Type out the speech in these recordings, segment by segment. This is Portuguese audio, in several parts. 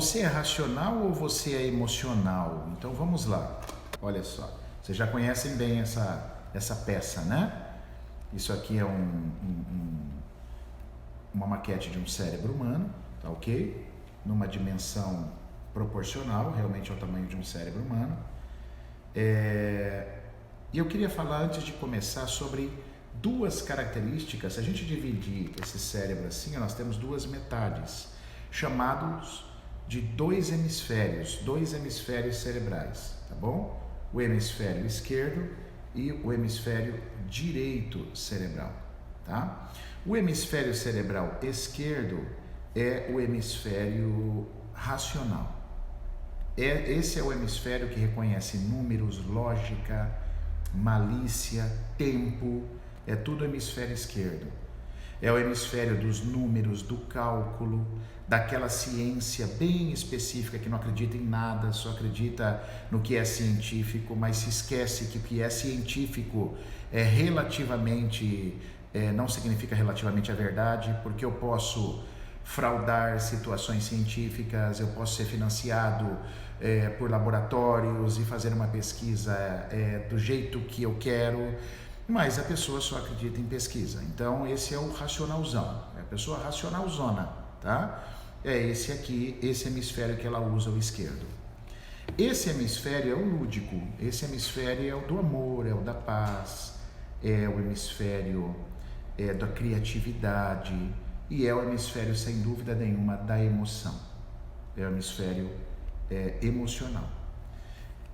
você é racional ou você é emocional? Então vamos lá. Olha só, vocês já conhecem bem essa peça, né? Isso aqui é uma maquete de um cérebro humano, tá ok? Numa dimensão proporcional, realmente ao tamanho de um cérebro humano. E eu queria falar, antes de começar, sobre duas características. Se a gente dividir esse cérebro assim, nós temos duas metades, chamados de dois hemisférios cerebrais, tá bom? O hemisfério esquerdo e o hemisfério direito cerebral, tá? O hemisfério cerebral esquerdo é o hemisfério racional. Esse é o hemisfério que reconhece números, lógica, malícia, tempo, é tudo hemisfério esquerdo. É o hemisfério dos números, do cálculo, daquela ciência bem específica que não acredita em nada, só acredita no que é científico, mas se esquece que o que é científico é relativamente, não significa relativamente a verdade, porque eu posso fraudar situações científicas, eu posso ser financiado por laboratórios e fazer uma pesquisa do jeito que eu quero, mas a pessoa só acredita em pesquisa. Então esse é o racionalzão, é a pessoa racionalzona, tá? É esse aqui, esse hemisfério que ela usa, o esquerdo. Esse hemisfério é o lúdico, esse hemisfério é o do amor, é o da paz, é o hemisfério da criatividade e é o hemisfério, sem dúvida nenhuma, da emoção. É o hemisfério emocional.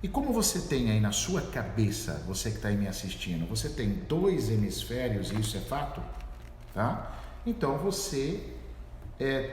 E como você tem aí na sua cabeça, você que está aí me assistindo, você tem dois hemisférios, e isso é fato, tá? Então você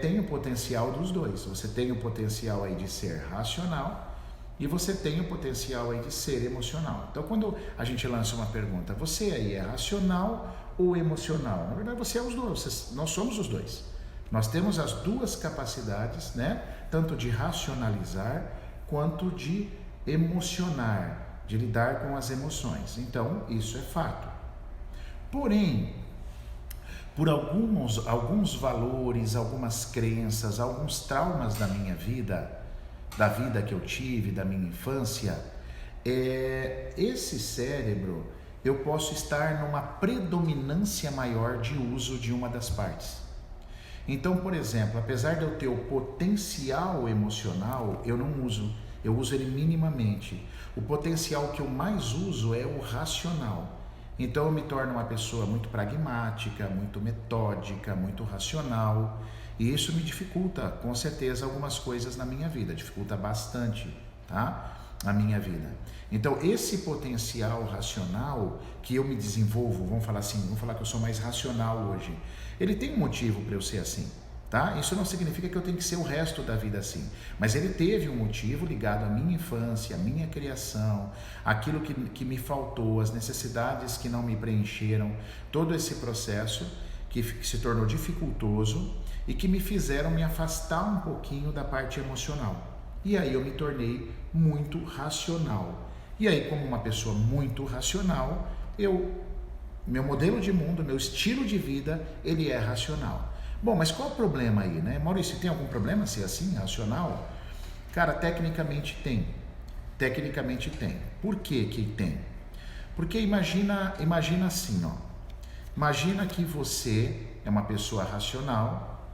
tem o potencial dos dois. Você tem o potencial aí de ser racional e você tem o potencial aí de ser emocional. Então quando a gente lança uma pergunta, você aí é racional ou emocional? Na verdade você é os dois, nós somos os dois. Nós temos as duas capacidades, né? Tanto de racionalizar quanto de emocionar, de lidar com as emoções. Então, isso é fato. Porém, por alguns valores, algumas crenças, alguns traumas da minha vida, da vida que eu tive, da minha infância, esse cérebro, eu posso estar numa predominância maior de uso de uma das partes. Então, por exemplo, apesar de eu ter o potencial emocional, eu não uso. Eu uso ele minimamente. O potencial que eu mais uso é o racional. Então eu me torno uma pessoa muito pragmática, muito metódica, muito racional. E isso me dificulta, com certeza, algumas coisas na minha vida. Dificulta bastante, tá? A minha vida. Então esse potencial racional que eu me desenvolvo, vamos falar que eu sou mais racional hoje. Ele tem um motivo para eu ser assim. Tá? Isso não significa que eu tenho que ser o resto da vida assim, mas ele teve um motivo ligado à minha infância, à minha criação, aquilo que me faltou, as necessidades que não me preencheram, todo esse processo que se tornou dificultoso e que me fizeram me afastar um pouquinho da parte emocional. E aí eu me tornei muito racional. E aí, como uma pessoa muito racional, meu modelo de mundo, meu estilo de vida, ele é racional. Bom, mas qual o problema aí, né? Maurício, tem algum problema ser assim, racional? Cara, tecnicamente tem. Tecnicamente tem. Por que que tem? Porque imagina assim, ó. Imagina que você é uma pessoa racional,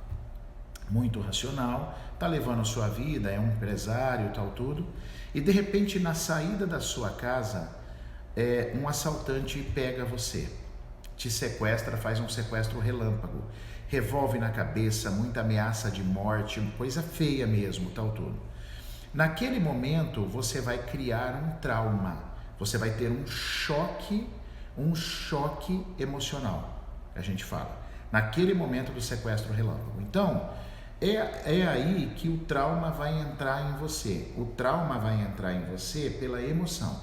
muito racional, tá levando a sua vida, é um empresário, tal, tudo, e de repente na saída da sua casa, um assaltante pega você, te sequestra, faz um sequestro relâmpago, revólver na cabeça, muita ameaça de morte, coisa feia mesmo, tal tudo. Naquele momento você vai criar um trauma, você vai ter um choque emocional, a gente fala, naquele momento do sequestro relâmpago. Então, é aí que o trauma vai entrar em você. O trauma vai entrar em você pela emoção.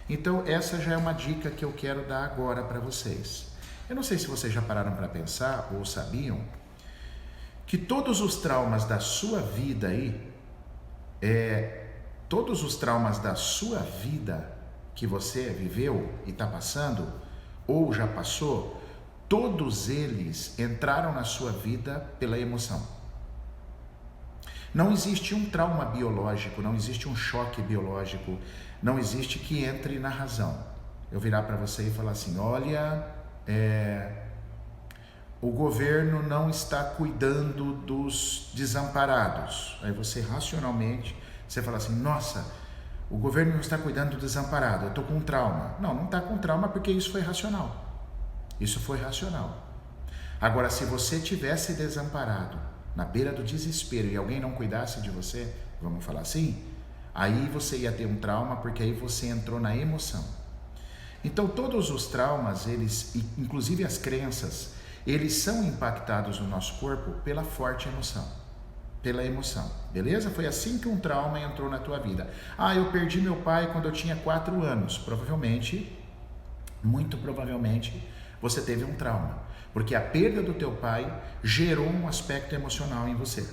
Então, essa já é uma dica que eu quero dar agora para vocês. Eu não sei se vocês já pararam para pensar ou sabiam que todos os traumas da sua vida aí, todos os traumas da sua vida que você viveu e está passando, ou já passou, todos eles entraram na sua vida pela emoção. Não existe um trauma biológico, não existe um choque biológico, não existe que entre na razão. Eu virar para você e falar assim, olha, o governo não está cuidando dos desamparados. Aí você racionalmente, você fala assim, nossa, o governo não está cuidando do desamparado, eu estou com um trauma. Não, não está com trauma porque isso foi racional. Isso foi racional. Agora, se você tivesse desamparado, na beira do desespero, e alguém não cuidasse de você, vamos falar assim, aí você ia ter um trauma porque aí você entrou na emoção. Então, todos os traumas, eles, inclusive as crenças, eles são impactados no nosso corpo pela forte emoção. Pela emoção, beleza? Foi assim que um trauma entrou na tua vida. Ah, eu perdi meu pai quando eu tinha 4 anos. Provavelmente, muito provavelmente, você teve um trauma. Porque a perda do teu pai gerou um aspecto emocional em você.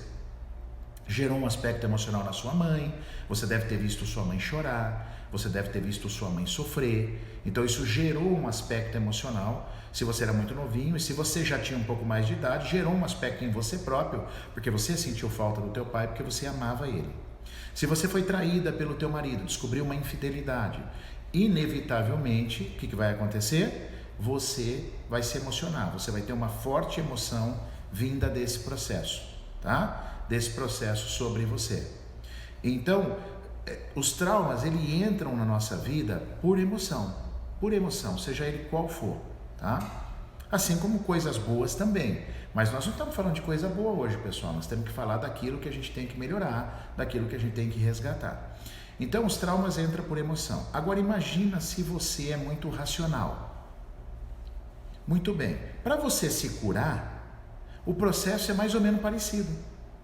Gerou um aspecto emocional na sua mãe, você deve ter visto sua mãe chorar, você deve ter visto sua mãe sofrer. Então isso gerou um aspecto emocional, se você era muito novinho, e se você já tinha um pouco mais de idade, gerou um aspecto em você próprio, porque você sentiu falta do teu pai, porque você amava ele. Se você foi traída pelo teu marido, descobriu uma infidelidade, inevitavelmente, o que vai acontecer? Você vai se emocionar, você vai ter uma forte emoção vinda desse processo, tá? Desse processo sobre você. Então, os traumas, eles entram na nossa vida por emoção, seja ele qual for, tá? Assim como coisas boas também, mas nós não estamos falando de coisa boa hoje, pessoal, nós temos que falar daquilo que a gente tem que melhorar, daquilo que a gente tem que resgatar. Então, os traumas entram por emoção. Agora, imagina se você é muito racional. Muito bem, para você se curar, o processo é mais ou menos parecido.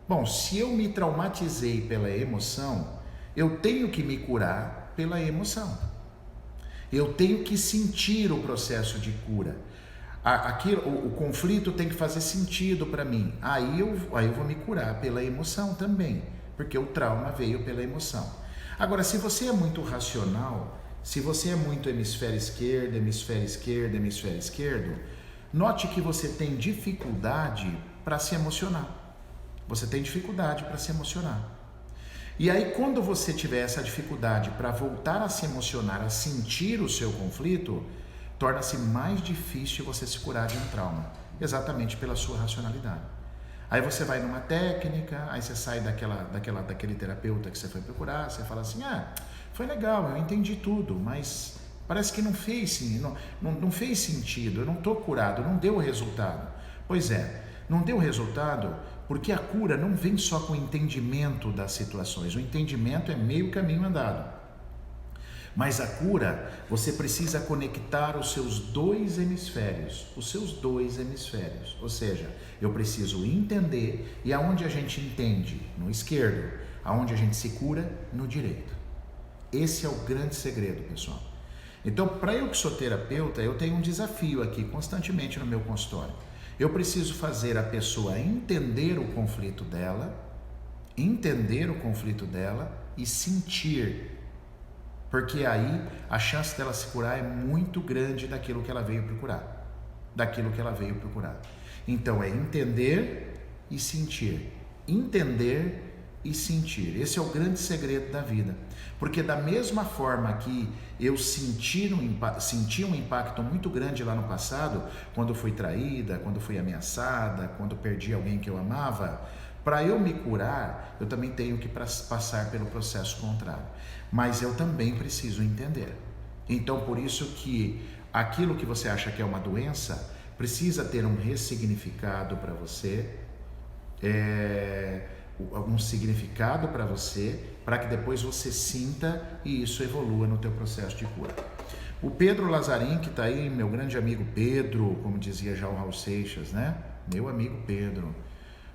Bom, se eu me traumatizei pela emoção, eu tenho que me curar pela emoção. Eu tenho que sentir o processo de cura. O conflito tem que fazer sentido para mim. Aí eu vou me curar pela emoção também, porque o trauma veio pela emoção. Agora, se você é muito racional, se você é muito hemisfério esquerdo, note que você tem dificuldade para se emocionar. Você tem dificuldade para se emocionar. E aí, quando você tiver essa dificuldade para voltar a se emocionar, a sentir o seu conflito, torna-se mais difícil você se curar de um trauma, exatamente pela sua racionalidade. Aí você vai numa técnica, aí você sai daquele terapeuta que você foi procurar, você fala assim, foi legal, eu entendi tudo, mas parece que não fez sentido, eu não estou curado, não deu resultado. Pois é, não deu resultado porque a cura não vem só com o entendimento das situações, o entendimento é meio caminho andado. Mas a cura, você precisa conectar os seus dois hemisférios, ou seja, eu preciso entender, e aonde a gente entende? No esquerdo. Aonde a gente se cura? No direito. Esse é o grande segredo, pessoal. Então, para eu que sou terapeuta, eu tenho um desafio aqui constantemente no meu consultório. Eu preciso fazer a pessoa entender o conflito dela e sentir. Porque aí a chance dela se curar é muito grande daquilo que ela veio procurar. Então é entender e sentir. Entender e sentir. Esse é o grande segredo da vida. Porque da mesma forma que eu senti um impacto muito grande lá no passado, quando fui traída, quando fui ameaçada, quando perdi alguém que eu amava, para eu me curar, eu também tenho que passar pelo processo contrário. Mas eu também preciso entender. Então, por isso que aquilo que você acha que é uma doença, precisa ter um ressignificado para você, um significado para você, para que depois você sinta e isso evolua no teu processo de cura. O Pedro Lazarim, que está aí, meu grande amigo Pedro, como dizia já o Raul Seixas, né? Meu amigo Pedro.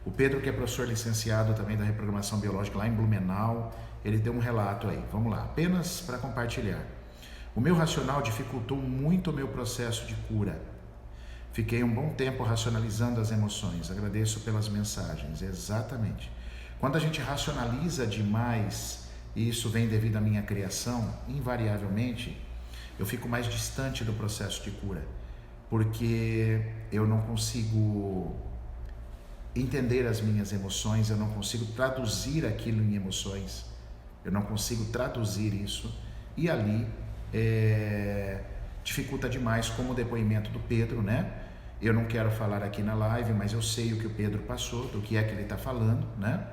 O Pedro, que é professor licenciado também da reprogramação biológica lá em Blumenau, ele deu um relato aí. Vamos lá, apenas para compartilhar. O meu racional dificultou muito o meu processo de cura. Fiquei um bom tempo racionalizando as emoções. Agradeço pelas mensagens. Exatamente. Quando a gente racionaliza demais, e isso vem devido à minha criação, invariavelmente, eu fico mais distante do processo de cura. Porque eu não consigo entender as minhas emoções, eu não consigo traduzir aquilo em emoções, eu não consigo traduzir isso, e ali dificulta demais, como o depoimento do Pedro, né? Eu não quero falar aqui na live, mas eu sei o que o Pedro passou, do que é que ele está falando, né?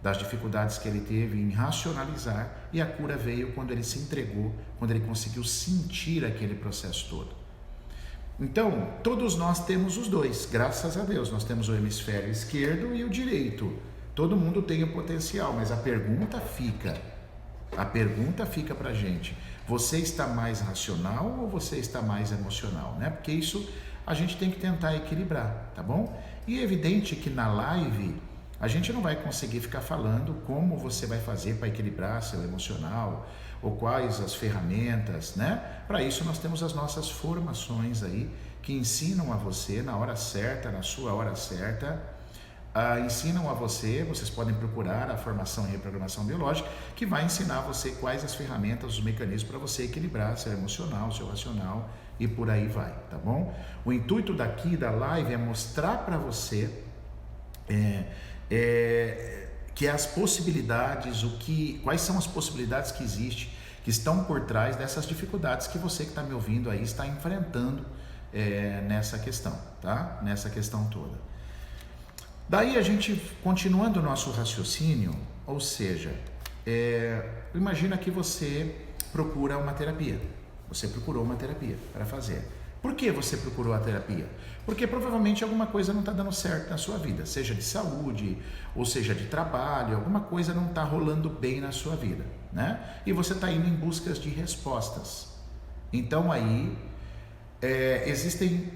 Das dificuldades que ele teve em racionalizar, e a cura veio quando ele se entregou, quando ele conseguiu sentir aquele processo todo. Então, todos nós temos os dois, graças a Deus, nós temos o hemisfério esquerdo e o direito, todo mundo tem o potencial, mas a pergunta fica pra gente, você está mais racional ou você está mais emocional, né? Porque isso a gente tem que tentar equilibrar, tá bom? E é evidente que na live a gente não vai conseguir ficar falando como você vai fazer para equilibrar seu emocional ou quais as ferramentas, né? Para isso nós temos as nossas formações aí que ensinam a você na hora certa, na sua hora certa, ensinam a você, vocês podem procurar a formação em reprogramação biológica, que vai ensinar a você quais as ferramentas, os mecanismos para você equilibrar seu emocional, seu racional e por aí vai, tá bom? O intuito daqui da live é mostrar para você que as possibilidades, quais são as possibilidades que existem, que estão por trás dessas dificuldades que você que está me ouvindo aí está enfrentando nessa questão, tá? Nessa questão toda. Daí a gente, continuando o nosso raciocínio, ou seja, imagina que você procura uma terapia, você procurou uma terapia para fazer. Por que você procurou a terapia? Porque provavelmente alguma coisa não está dando certo na sua vida, seja de saúde, ou seja de trabalho, alguma coisa não está rolando bem na sua vida, né? E você está indo em busca de respostas. Então aí existem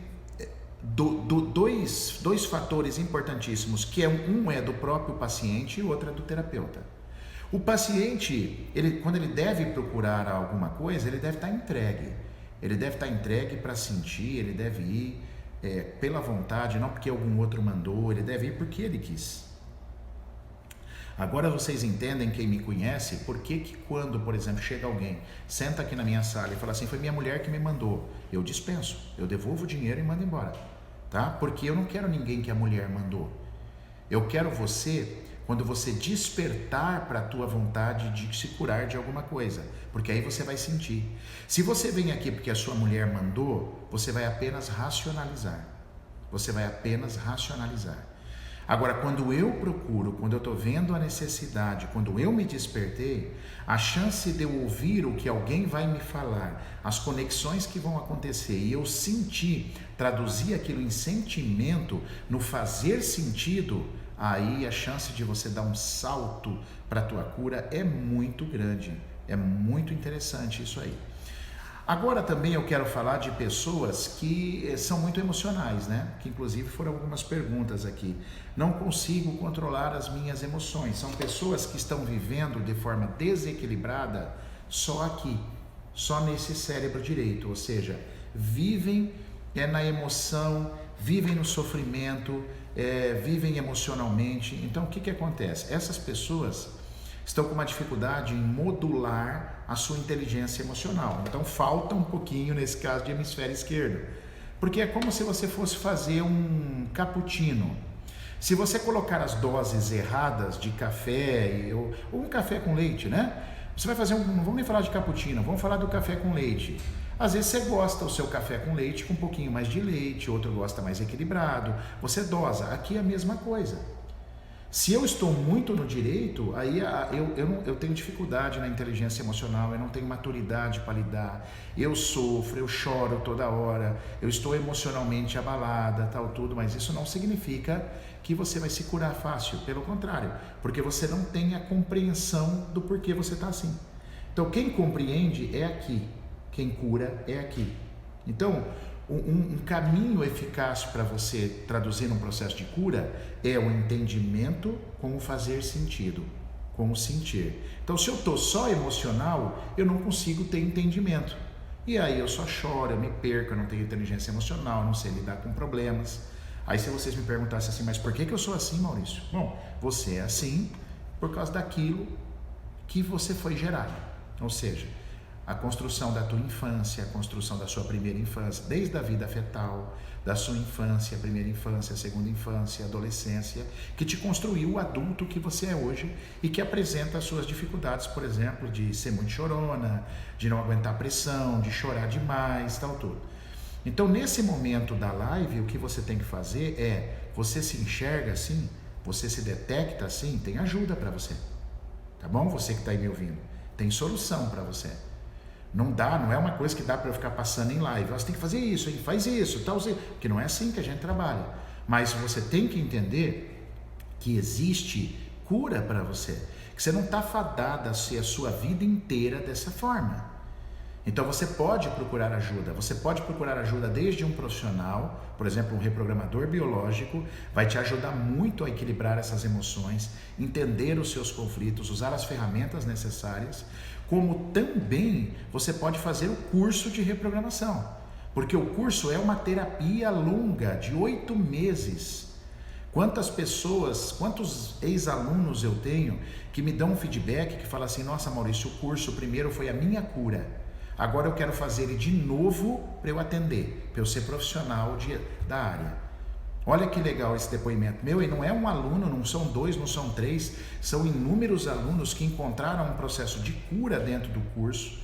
dois fatores importantíssimos, que um é do próprio paciente e o outro é do terapeuta. O paciente, quando ele deve procurar alguma coisa, ele deve estar entregue. Ele deve estar entregue para sentir, ele deve ir pela vontade, não porque algum outro mandou, ele deve ir porque ele quis. Agora vocês entendem, quem me conhece, por que quando, por exemplo, chega alguém, senta aqui na minha sala e fala assim, foi minha mulher que me mandou, eu dispenso, eu devolvo o dinheiro e mando embora, tá? Porque eu não quero ninguém que a mulher mandou. Eu quero você, quando você despertar para a tua vontade de se curar de alguma coisa, porque aí você vai sentir. Se você vem aqui porque a sua mulher mandou, você vai apenas racionalizar. Você vai apenas racionalizar. Agora, quando eu procuro, quando eu estou vendo a necessidade, quando eu me despertei, a chance de eu ouvir o que alguém vai me falar, as conexões que vão acontecer e eu sentir, traduzir aquilo em sentimento, no fazer sentido, aí a chance de você dar um salto para a tua cura é muito grande, é muito interessante isso aí. Agora também eu quero falar de pessoas que são muito emocionais, né? Que inclusive foram algumas perguntas aqui. Não consigo controlar as minhas emoções. São pessoas que estão vivendo de forma desequilibrada só aqui, só nesse cérebro direito, ou seja, vivem na emoção, vivem no sofrimento, vivem emocionalmente. Então o que acontece? Essas pessoas estão com uma dificuldade em modular a sua inteligência emocional. Então falta um pouquinho nesse caso de hemisfério esquerdo. Porque é como se você fosse fazer um cappuccino. Se você colocar as doses erradas de café, ou um café com leite, né? Você vai fazer não vamos nem falar de cappuccino, vamos falar do café com leite. Às vezes você gosta do seu café com leite com um pouquinho mais de leite, outro gosta mais equilibrado, você dosa. Aqui é a mesma coisa. Se eu estou muito no direito, aí eu tenho dificuldade na inteligência emocional, eu não tenho maturidade para lidar, eu sofro, eu choro toda hora, eu estou emocionalmente abalada, tal, tudo, mas isso não significa que você vai se curar fácil, pelo contrário, porque você não tem a compreensão do porquê você está assim. Então quem compreende é aqui, quem cura é aqui. Então, um caminho eficaz para você traduzir um processo de cura é o entendimento com o fazer sentido, com o sentir. Então, se eu estou só emocional, eu não consigo ter entendimento. E aí eu só choro, eu me perco, eu não tenho inteligência emocional, eu não sei lidar com problemas. Aí se vocês me perguntassem assim, mas por que eu sou assim, Maurício? Bom, você é assim por causa daquilo que você foi gerado. Ou seja, a construção da tua infância, a construção da sua primeira infância, desde a vida fetal, da sua infância, primeira infância, segunda infância, adolescência, que te construiu o adulto que você é hoje e que apresenta as suas dificuldades, por exemplo, de ser muito chorona, de não aguentar pressão, de chorar demais, tal tudo. Então, nesse momento da live, o que você tem que fazer é, você se enxerga assim, você se detecta assim, tem ajuda para você, tá bom? Você que está aí me ouvindo, tem solução para você. Não dá, não é uma coisa que dá para eu ficar passando em live. Você tem que fazer isso, hein? Faz isso, tal, porque não é assim que a gente trabalha. Mas você tem que entender que existe cura para você, que você não está fadada a ser a sua vida inteira dessa forma. Então você pode procurar ajuda, desde um profissional, por exemplo, um reprogramador biológico, vai te ajudar muito a equilibrar essas emoções, entender os seus conflitos, usar as ferramentas necessárias, como também você pode fazer o curso de reprogramação, porque o curso é uma terapia longa, de 8 meses. Quantas pessoas, quantos ex-alunos eu tenho que me dão um feedback, que fala assim, nossa Maurício, o curso primeiro foi a minha cura, agora eu quero fazer ele de novo para eu atender, para eu ser profissional da área. Olha que legal esse depoimento meu, e não é um aluno, não são 2, não são 3, são inúmeros alunos que encontraram um processo de cura dentro do curso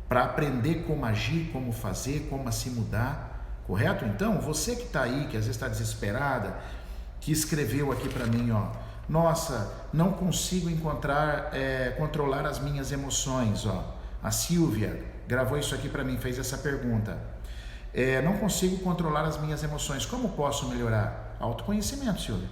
para aprender como agir, como fazer, como se mudar, correto? Então, você que está aí, que às vezes está desesperada, que escreveu aqui para mim, ó, nossa, não consigo controlar as minhas emoções, ó. A Silvia gravou isso aqui para mim, fez essa pergunta. Não consigo controlar as minhas emoções, como posso melhorar? Autoconhecimento, Silvia.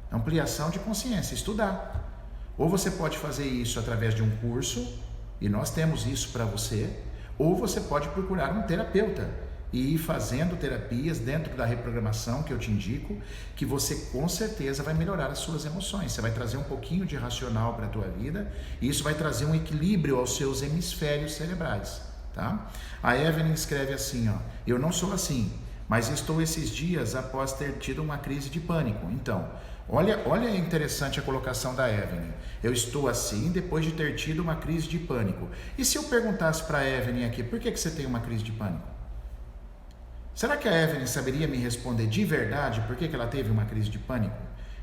Ampliação de consciência, estudar. Ou você pode fazer isso através de um curso, e nós temos isso para você, ou você pode procurar um terapeuta e ir fazendo terapias dentro da reprogramação que eu te indico, que você com certeza vai melhorar as suas emoções. Você vai trazer um pouquinho de racional para a tua vida, e isso vai trazer um equilíbrio aos seus hemisférios cerebrais, tá? A Evelyn escreve assim, ó, eu não sou assim, mas estou esses dias após ter tido uma crise de pânico. Então, olha interessante a colocação da Evelyn. Eu estou assim depois de ter tido uma crise de pânico. E se eu perguntasse para a Evelyn aqui, por que você tem uma crise de pânico? Será que a Evelyn saberia me responder de verdade por que ela teve uma crise de pânico?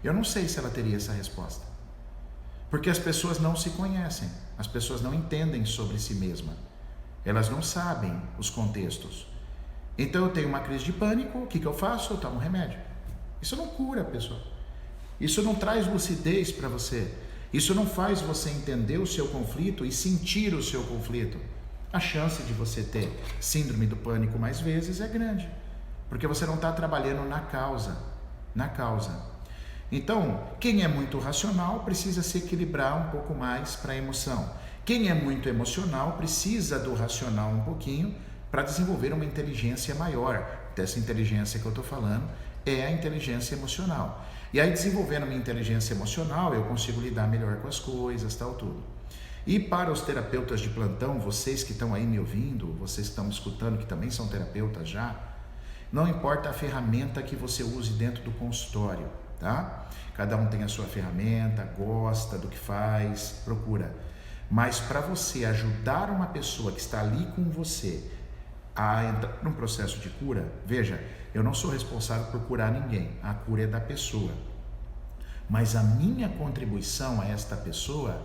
Eu não sei se ela teria essa resposta. Porque as pessoas não se conhecem, as pessoas não entendem sobre si mesma, elas não sabem os contextos. Então eu tenho uma crise de pânico, o que eu faço? Eu tomo remédio. Isso não cura a pessoa. Isso não traz lucidez para você. Isso não faz você entender o seu conflito e sentir o seu conflito. A chance de você ter síndrome do pânico mais vezes é grande, porque você não está trabalhando na causa. Então, quem é muito racional precisa se equilibrar um pouco mais para a emoção. Quem é muito emocional precisa do racional um pouquinho para desenvolver uma inteligência maior. Dessa inteligência que eu estou falando é a inteligência emocional. E aí, desenvolvendo a minha inteligência emocional, eu consigo lidar melhor com as coisas, tal, tudo. E para os terapeutas de plantão, vocês que estão aí me ouvindo, vocês que estão me escutando, que também são terapeutas já, não importa a ferramenta que você use dentro do consultório, tá? Cada um tem a sua ferramenta, gosta do que faz, procura. Mas para você ajudar uma pessoa que está ali com você a entrar num processo de cura, veja, eu não sou responsável por curar ninguém, a cura é da pessoa. Mas a minha contribuição a esta pessoa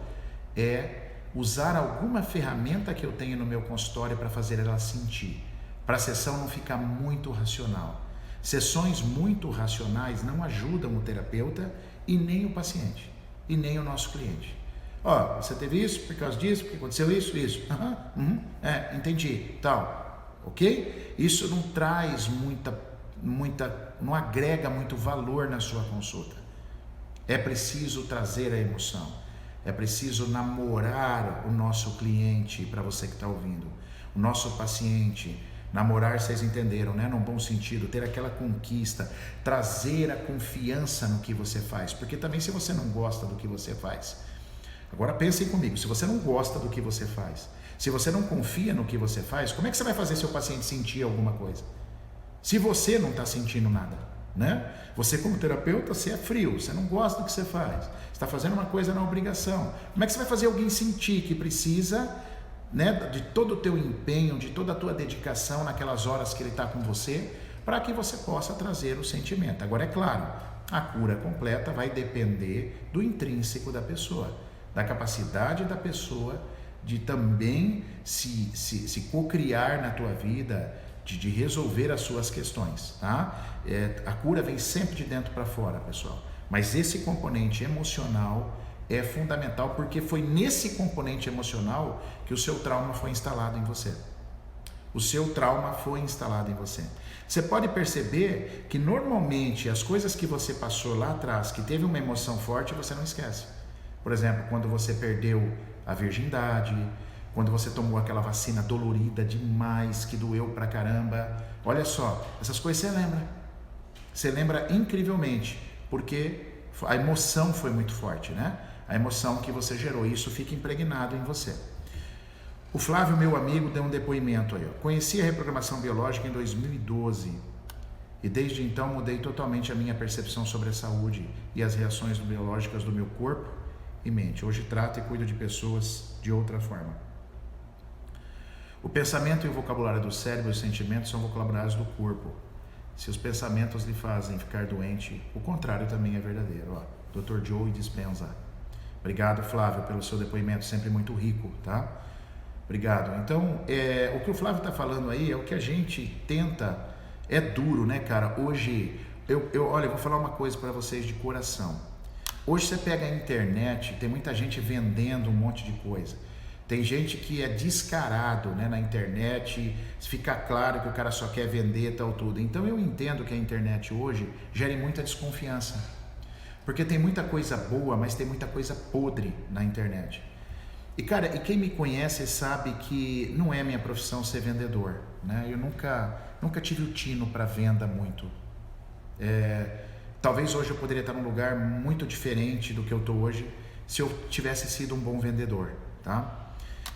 é usar alguma ferramenta que eu tenho no meu consultório para fazer ela sentir, para a sessão não ficar muito racional. Sessões muito racionais não ajudam o terapeuta e nem o paciente, e nem o nosso cliente. Ó, você teve isso por causa disso, porque aconteceu isso. Entendi, tal, ok? Isso não traz não agrega muito valor na sua consulta. É preciso trazer a emoção. É preciso namorar o nosso cliente, para você que está ouvindo, o nosso paciente. Namorar, vocês entenderam, né? Num bom sentido, ter aquela conquista, trazer a confiança no que você faz. Porque também se você não gosta do que você faz, agora pensem comigo, se você não gosta do que você faz, se você não confia no que você faz, como é que você vai fazer seu paciente sentir alguma coisa? Se você não está sentindo nada, né? Você como terapeuta, você é frio, você não gosta do que você faz, você está fazendo uma coisa na obrigação. Como é que você vai fazer alguém sentir que precisa né, de todo o teu empenho, de toda a tua dedicação naquelas horas que ele está com você, para que você possa trazer o sentimento. Agora, é claro, a cura completa vai depender do intrínseco da pessoa, da capacidade da pessoa de também se cocriar na tua vida, de resolver as suas questões, tá? A cura vem sempre de dentro para fora, pessoal. Mas esse componente emocional é fundamental, porque foi nesse componente emocional que o seu trauma foi instalado em você. O seu trauma foi instalado em você. Você pode perceber que normalmente as coisas que você passou lá atrás, que teve uma emoção forte, você não esquece. Por exemplo, quando você perdeu a virgindade, quando você tomou aquela vacina dolorida demais, que doeu pra caramba. Olha só, essas coisas você lembra. Você lembra incrivelmente, porque a emoção foi muito forte, né? A emoção que você gerou, isso fica impregnado em você. O Flávio, meu amigo, deu um depoimento aí. Ó. Conheci a reprogramação biológica em 2012 e desde então mudei totalmente a minha percepção sobre a saúde e as reações biológicas do meu corpo e mente. Hoje trato e cuido de pessoas de outra forma. O pensamento e o vocabulário do cérebro e os sentimentos são vocabulários do corpo. Se os pensamentos lhe fazem ficar doente, o contrário também é verdadeiro. Ó, Dr. Joe Dispenza. Obrigado, Flávio, pelo seu depoimento, sempre muito rico, tá? Obrigado. Então, o que o Flávio está falando aí é o que a gente tenta, é duro, né, cara? Hoje, olha, eu vou falar uma coisa para vocês de coração. Hoje você pega a internet, tem muita gente vendendo um monte de coisa. Tem gente que é descarado, né, na internet, fica claro que o cara só quer vender tal tudo. Então eu entendo que a internet hoje gere muita desconfiança. Porque tem muita coisa boa, mas tem muita coisa podre na internet. E cara, quem me conhece sabe que não é minha profissão ser vendedor, né? Eu nunca tive o tino para venda muito. Talvez hoje eu poderia estar num lugar muito diferente do que eu estou hoje se eu tivesse sido um bom vendedor, tá?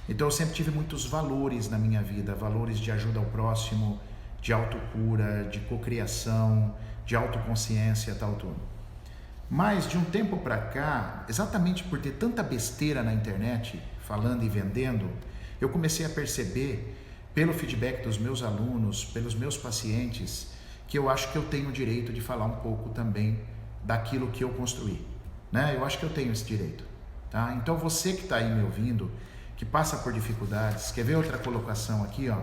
Então eu sempre tive muitos valores na minha vida, valores de ajuda ao próximo, de autocura, de cocriação, de autoconsciência, tal tudo. Mas de um tempo para cá, exatamente por ter tanta besteira na internet, falando e vendendo, eu comecei a perceber, pelo feedback dos meus alunos, pelos meus pacientes, que eu acho que eu tenho o direito de falar um pouco também daquilo que eu construí, né? Eu acho que eu tenho esse direito, tá? Então você que está aí me ouvindo, que passa por dificuldades, quer ver outra colocação aqui, ó?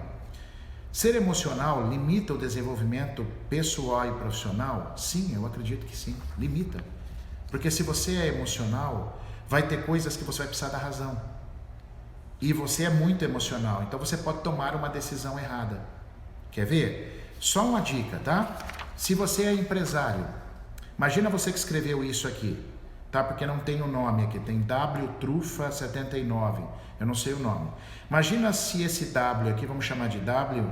Ser emocional limita o desenvolvimento pessoal e profissional? Sim, eu acredito que sim, limita. Porque se você é emocional, vai ter coisas que você vai precisar da razão. E você é muito emocional, então você pode tomar uma decisão errada. Quer ver? Só uma dica, tá? Se você é empresário, imagina você que escreveu isso aqui, tá? Porque não tem o nome aqui, tem W Trufa 79, eu não sei o nome. Imagina se esse W aqui, vamos chamar de W,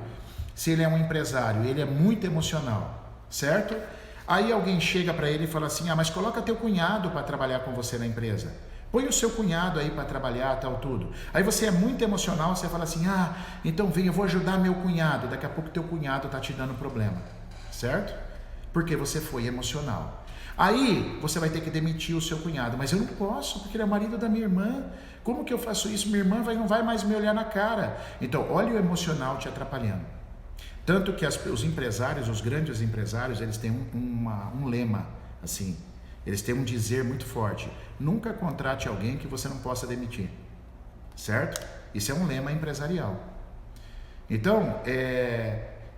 se ele é um empresário, ele é muito emocional, certo? Aí alguém chega para ele e fala assim, mas coloca teu cunhado para trabalhar com você na empresa. Põe o seu cunhado aí para trabalhar, tal, tudo. Aí você é muito emocional, você fala assim, então vem, eu vou ajudar meu cunhado. Daqui a pouco teu cunhado tá te dando problema, certo? Porque você foi emocional. Aí você vai ter que demitir o seu cunhado, mas eu não posso, porque ele é o marido da minha irmã. Como que eu faço isso? Minha irmã não vai mais me olhar na cara. Então, olha o emocional te atrapalhando. Tanto que os empresários, os grandes empresários, eles têm um lema, assim, eles têm um dizer muito forte: nunca contrate alguém que você não possa demitir, certo? Isso é um lema empresarial. Então,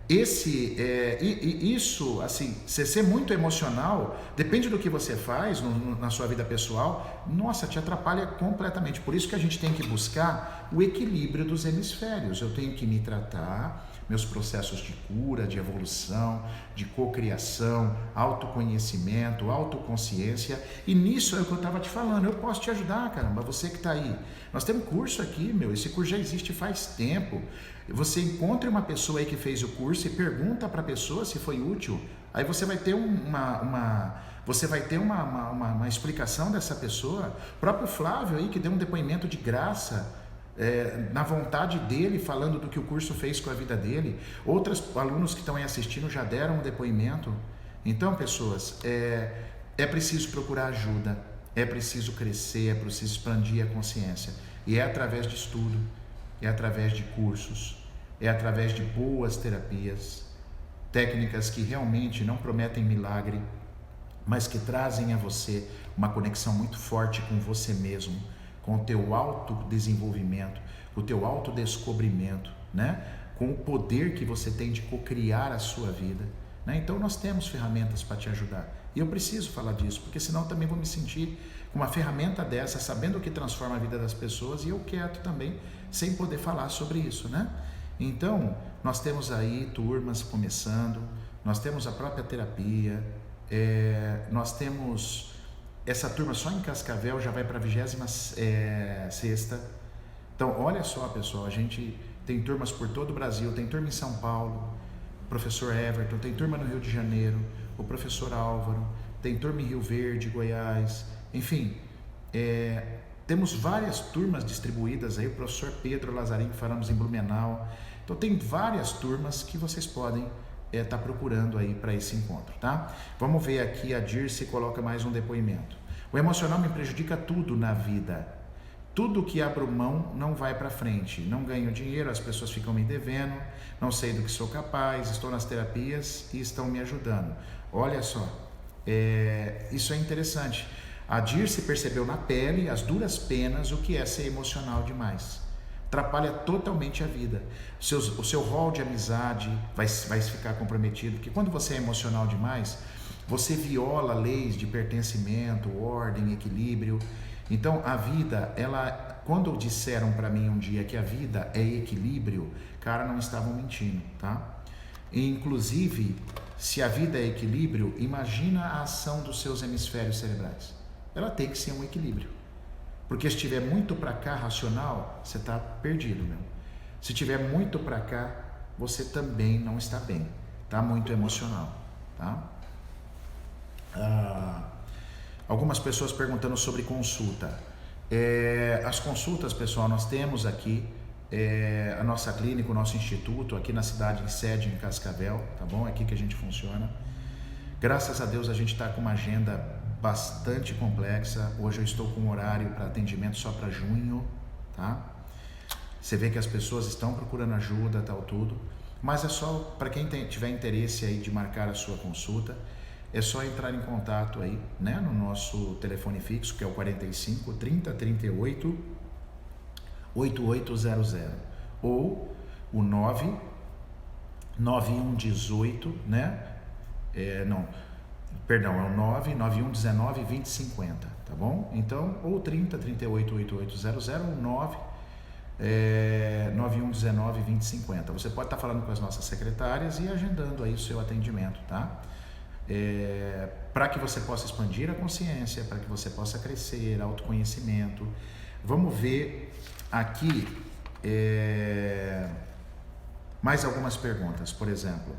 isso, assim, você ser muito emocional, depende do que você faz na sua vida pessoal, nossa, te atrapalha completamente. Por isso que a gente tem que buscar o equilíbrio dos hemisférios. Eu tenho que me tratar, meus processos de cura, de evolução, de cocriação, autoconhecimento, autoconsciência, e nisso é o que eu estava te falando, eu posso te ajudar, caramba, você que está aí. Nós temos curso aqui, esse curso já existe faz tempo. Você encontra uma pessoa aí que fez o curso e pergunta para a pessoa se foi útil, aí você vai ter uma explicação dessa pessoa. O próprio Flávio aí, que deu um depoimento de graça, na vontade dele, falando do que o curso fez com a vida dele. Outros alunos que estão aí assistindo já deram um depoimento. Então, pessoas, é preciso procurar ajuda, é preciso crescer, é preciso expandir a consciência, e é através de estudo, é através de cursos, é através de boas terapias, técnicas que realmente não prometem milagre, mas que trazem a você uma conexão muito forte com você mesmo, com o teu autodesenvolvimento, com o teu autodescobrimento, né? Com o poder que você tem de cocriar a sua vida, né? Então nós temos ferramentas para te ajudar. E eu preciso falar disso, porque senão eu também vou me sentir com uma ferramenta dessa, sabendo o que transforma a vida das pessoas, e eu quieto também, sem poder falar sobre isso, né? Então, nós temos aí turmas começando, nós temos a própria terapia, nós temos essa turma só em Cascavel, já vai para a 26ª. Então, olha só, pessoal, a gente tem turmas por todo o Brasil, tem turma em São Paulo, o professor Everton, tem turma no Rio de Janeiro, o professor Álvaro, tem turma em Rio Verde, Goiás, enfim, temos várias turmas distribuídas aí, o professor Pedro Lazarim, que falamos em Blumenau. Então tem várias turmas que vocês podem estar procurando aí para esse encontro, tá? Vamos ver aqui, a Dirce coloca mais um depoimento. O emocional me prejudica tudo na vida. Tudo que abro mão não vai para frente. Não ganho dinheiro, as pessoas ficam me devendo, não sei do que sou capaz, estou nas terapias e estão me ajudando. Olha só, isso é interessante. A Dirce percebeu na pele, as duras penas, o que é ser emocional demais. Atrapalha totalmente a vida. O seu rol de amizade vai ficar comprometido, porque quando você é emocional demais, você viola leis de pertencimento, ordem, equilíbrio. Então a vida, quando disseram para mim um dia que a vida é equilíbrio, cara, não estavam mentindo, tá? E, inclusive, se a vida é equilíbrio, imagina a ação dos seus hemisférios cerebrais. Ela tem que ser um equilíbrio. Porque se estiver muito para cá, racional, você está perdido, meu. Se estiver muito para cá, você também não está bem. Está muito emocional, tá? Algumas pessoas perguntando sobre consulta. As consultas, pessoal, nós temos aqui a nossa clínica, o nosso instituto, aqui na cidade, em sede, em Cascavel, tá bom? É aqui que a gente funciona. Graças a Deus a gente está com uma agenda bastante complexa. Hoje eu estou com um horário para atendimento só para junho, tá? Você vê que as pessoas estão procurando ajuda, tal, tudo. Mas é só para quem tiver interesse aí de marcar a sua consulta, é só entrar em contato aí, né, no nosso telefone fixo, que é o 45 30 38 8800, ou o 99118, né? É o 99119 2050, tá bom? Então, ou 30 38 8800, ou 9119 2050. Você pode estar falando com as nossas secretárias e agendando aí o seu atendimento, tá? Para que você possa expandir a consciência, para que você possa crescer, autoconhecimento. Vamos ver aqui mais algumas perguntas. Por exemplo,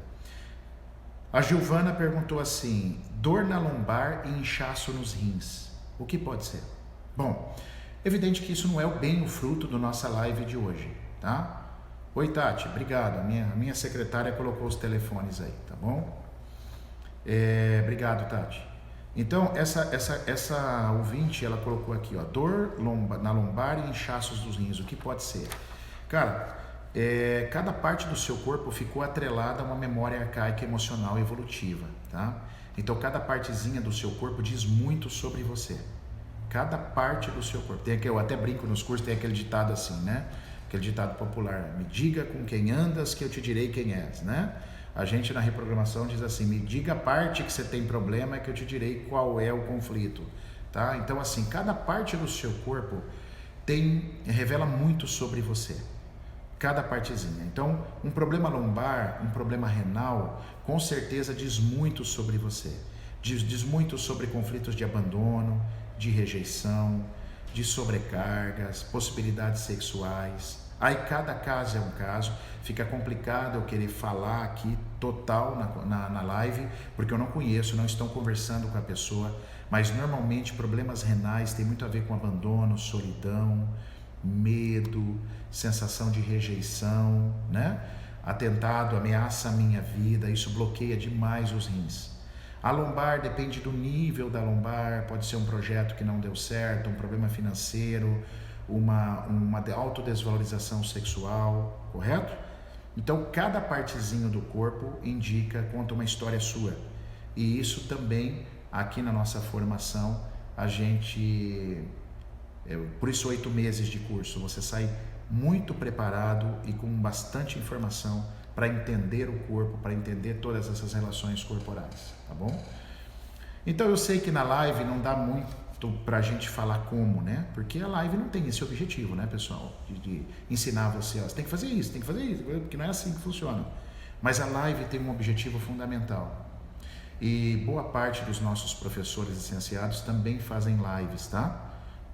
a Giovana perguntou assim: dor na lombar e inchaço nos rins, o que pode ser? Bom, evidente que isso não é bem o fruto da nossa live de hoje, tá? Oi, Tati, obrigado. A minha secretária colocou os telefones aí, tá bom? Obrigado, Tati. Então, essa ouvinte, ela colocou aqui, ó, dor na lombar e inchaços dos rins, o que pode ser? Cara, cada parte do seu corpo ficou atrelada a uma memória arcaica, emocional e evolutiva, tá? Então, cada partezinha do seu corpo diz muito sobre você. Cada parte do seu corpo. Eu até brinco nos cursos, tem aquele ditado assim, né? Aquele ditado popular: me diga com quem andas que eu te direi quem és, né? A gente na reprogramação diz assim: me diga a parte que você tem problema que eu te direi qual é o conflito, tá? Então, assim, cada parte do seu corpo revela muito sobre você. Cada partezinha. Então, um problema lombar, um problema renal, com certeza diz muito sobre você. Diz muito sobre conflitos de abandono, de rejeição, de sobrecargas, possibilidades sexuais. Aí cada caso é um caso. Fica complicado eu querer falar aqui total na live, porque eu não conheço, não estou conversando com a pessoa. Mas normalmente problemas renais têm muito a ver com abandono, solidão, medo, sensação de rejeição, né? Atentado, ameaça a minha vida, isso bloqueia demais os rins. A lombar depende do nível da lombar, pode ser um projeto que não deu certo, um problema financeiro, uma autodesvalorização sexual, correto? Então, cada partezinho do corpo conta uma história sua. E isso também, aqui na nossa formação, por isso 8 meses de curso, você sai muito preparado e com bastante informação para entender o corpo, para entender todas essas relações corporais, tá bom? Então eu sei que na live não dá muito pra gente falar como, né? Porque a live não tem esse objetivo, né, pessoal? De ensinar você, ó, você tem que fazer isso, porque não é assim que funciona. Mas a live tem um objetivo fundamental. E boa parte dos nossos professores licenciados também fazem lives, tá?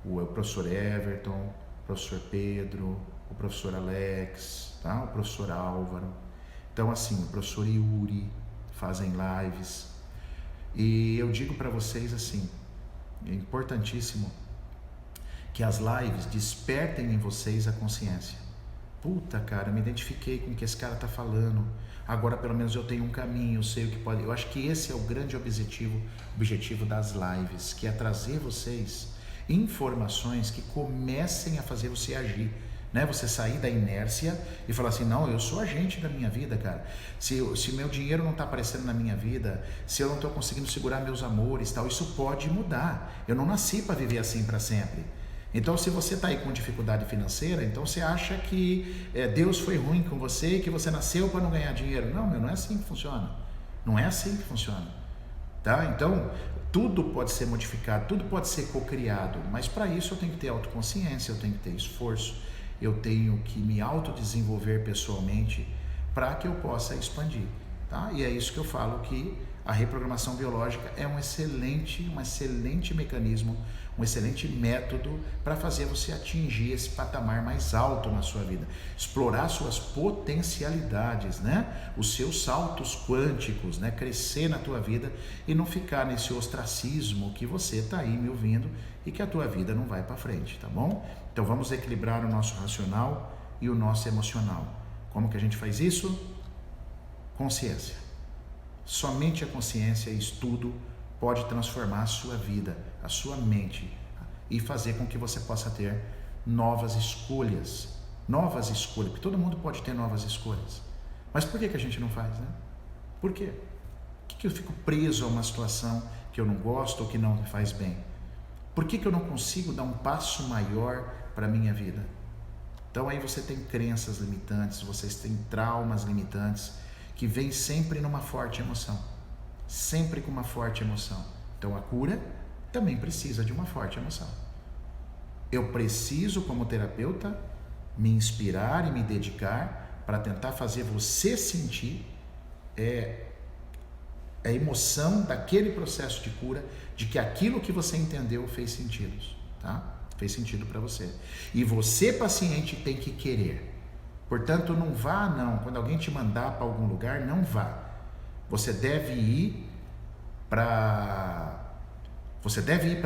O professor Everton, o professor Pedro, o professor Alex, tá? O professor Álvaro. Então, assim, o professor Yuri fazem lives. E eu digo para vocês assim, é importantíssimo que as lives despertem em vocês a consciência. Puta, cara, eu me identifiquei com o que esse cara tá falando. Agora pelo menos eu tenho um caminho, eu sei o que pode. Eu acho que esse é o grande objetivo das lives, que é trazer vocês informações que comecem a fazer você agir, né? Você sair da inércia e falar assim, não, eu sou agente da minha vida, cara. Se meu dinheiro não está aparecendo na minha vida, se eu não estou conseguindo segurar meus amores, tal, isso pode mudar. Eu não nasci para viver assim para sempre. Então, se você está aí com dificuldade financeira, então você acha que Deus foi ruim com você e que você nasceu para não ganhar dinheiro. Não, não é assim que funciona. Não é assim que funciona. Tá? Então, tudo pode ser modificado, tudo pode ser cocriado, mas para isso eu tenho que ter autoconsciência, eu tenho que ter esforço, eu tenho que me autodesenvolver pessoalmente para que eu possa expandir. Tá? E é isso que eu falo, que a reprogramação biológica é um excelente mecanismo, um excelente método para fazer você atingir esse patamar mais alto na sua vida, explorar suas potencialidades, né? Os seus saltos quânticos, né? Crescer na tua vida e não ficar nesse ostracismo que você está aí me ouvindo e que a tua vida não vai para frente, tá bom? Então vamos equilibrar o nosso racional e o nosso emocional. Como que a gente faz isso? Consciência. Somente a consciência e estudo pode transformar a sua vida, a sua mente e fazer com que você possa ter novas escolhas, porque todo mundo pode ter novas escolhas. Mas por que a gente não faz, né? Por quê? Por que eu fico preso a uma situação que eu não gosto ou que não me faz bem? Por que eu não consigo dar um passo maior para a minha vida? Então aí você tem crenças limitantes, vocês têm traumas limitantes, que vem sempre numa forte emoção, sempre com uma forte emoção. Então a cura também precisa de uma forte emoção. Eu preciso, como terapeuta, me inspirar e me dedicar para tentar fazer você sentir a emoção daquele processo de cura, de que aquilo que você entendeu fez sentido, tá? Fez sentido para você. E você, paciente, tem que querer. Portanto, não vá não. Quando alguém te mandar para algum lugar, não vá. Você deve ir para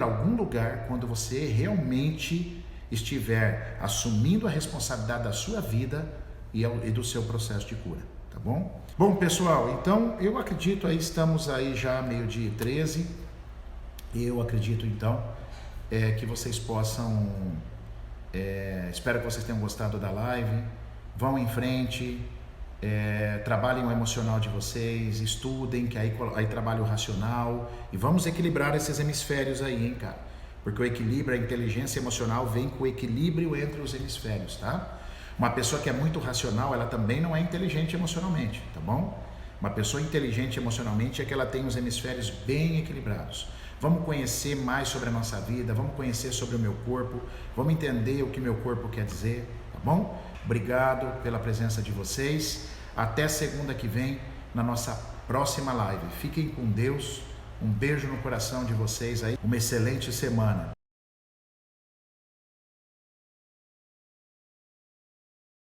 algum lugar quando você realmente estiver assumindo a responsabilidade da sua vida e do seu processo de cura, tá bom? Bom, pessoal, então eu acredito, aí estamos aí já 12h13, e eu acredito então que vocês possam, espero que vocês tenham gostado da live. Vão em frente, trabalhem o emocional de vocês, estudem, que aí trabalha o racional, e vamos equilibrar esses hemisférios aí, hein, cara? Porque o equilíbrio, a inteligência emocional vem com o equilíbrio entre os hemisférios, tá? Uma pessoa que é muito racional, ela também não é inteligente emocionalmente, tá bom? Uma pessoa inteligente emocionalmente é que ela tem os hemisférios bem equilibrados. Vamos conhecer mais sobre a nossa vida, vamos conhecer sobre o meu corpo, vamos entender o que meu corpo quer dizer, tá bom? Obrigado pela presença de vocês. Até segunda que vem na nossa próxima live. Fiquem com Deus. Um beijo no coração de vocês aí. Uma excelente semana.